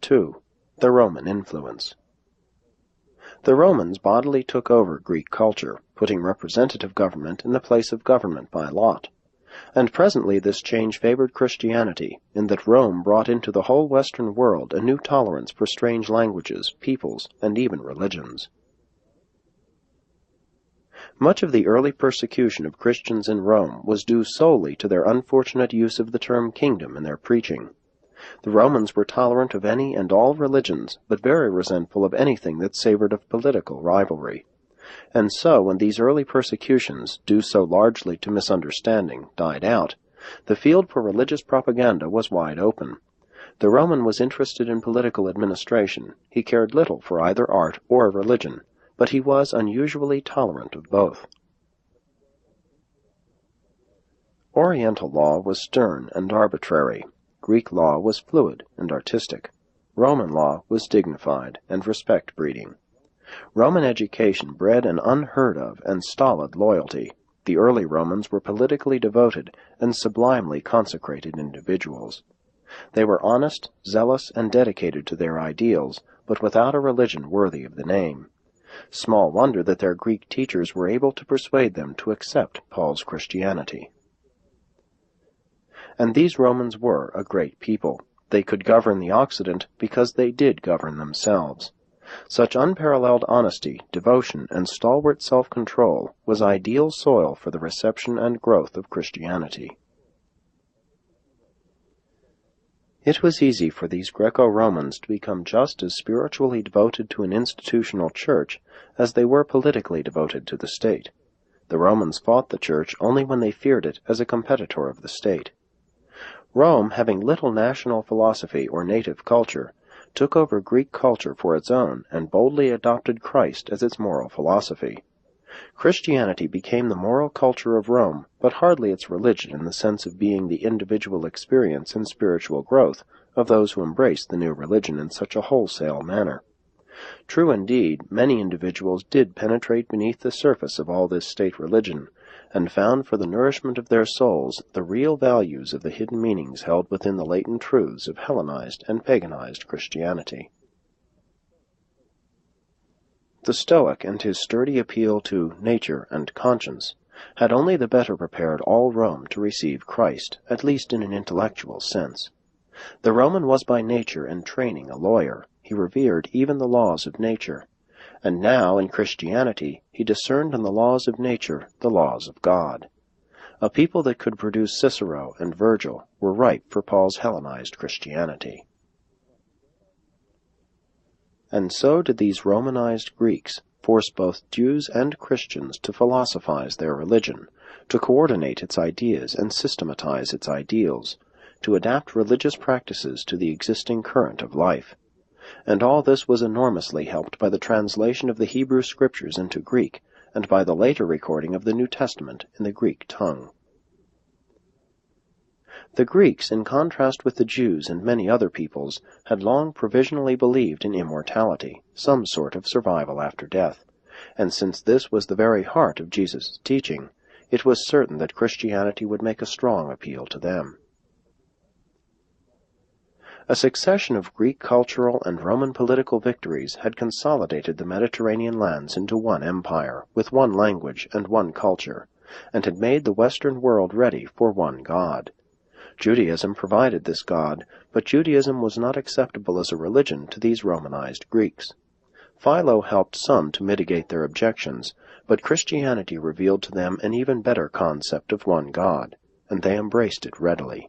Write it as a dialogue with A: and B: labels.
A: 2. The Roman Influence. The Romans bodily took over Greek culture, putting representative government in the place of government by lot. And presently this change favored Christianity, in that Rome brought into the whole Western world a new tolerance for strange languages, peoples, and even religions. Much of the early persecution of Christians in Rome was due solely to their unfortunate use of the term kingdom in their preaching. The Romans were tolerant of any and all religions, but very resentful of anything that savored of political rivalry. And so, when these early persecutions, due so largely to misunderstanding, died out, the field for religious propaganda was wide open. The Roman was interested in political administration. He cared little for either art or religion, but he was unusually tolerant of both. Oriental law was stern and arbitrary. Greek law was fluid and artistic. Roman law was dignified and respect-breeding. Roman education bred an unheard of and stolid loyalty. The early Romans were politically devoted and sublimely consecrated individuals. They were honest, zealous, and dedicated to their ideals, but without a religion worthy of the name. Small wonder that their Greek teachers were able to persuade them to accept Paul's Christianity. And these Romans were a great people. They could govern the Occident because they did govern themselves. Such unparalleled honesty, devotion, and stalwart self-control was ideal soil for the reception and growth of Christianity. It was easy for these Greco-Romans to become just as spiritually devoted to an institutional church as they were politically devoted to the state. The Romans fought the church only when they feared it as a competitor of the state. Rome, having little national philosophy or native culture, took over Greek culture for its own and boldly adopted Christ as its moral philosophy. Christianity became the moral culture of Rome, but hardly its religion in the sense of being the individual experience and spiritual growth of those who embraced the new religion in such a wholesale manner. True indeed, many individuals did penetrate beneath the surface of all this state religion, and found for the nourishment of their souls the real values of the hidden meanings held within the latent truths of Hellenized and paganized Christianity. The Stoic and his sturdy appeal to nature and conscience had only the better prepared all Rome to receive Christ, at least in an intellectual sense. The Roman was by nature and training a lawyer. He revered even the laws of nature. And now, in Christianity, he discerned in the laws of nature the laws of God. A people that could produce Cicero and Virgil were ripe for Paul's Hellenized Christianity. And so did these Romanized Greeks force both Jews and Christians to philosophize their religion, to coordinate its ideas and systematize its ideals, to adapt religious practices to the existing current of life. And all this was enormously helped by the translation of the Hebrew Scriptures into Greek, and by the later recording of the New Testament in the Greek tongue. The Greeks, in contrast with the Jews and many other peoples, had long provisionally believed in immortality, some sort of survival after death, and since this was the very heart of Jesus' teaching, it was certain that Christianity would make a strong appeal to them. A succession of Greek cultural and Roman political victories had consolidated the Mediterranean lands into one empire, with one language and one culture, and had made the Western world ready for one God. Judaism provided this God, but Judaism was not acceptable as a religion to these Romanized Greeks. Philo helped some to mitigate their objections, but Christianity revealed to them an even better concept of one God, and they embraced it readily.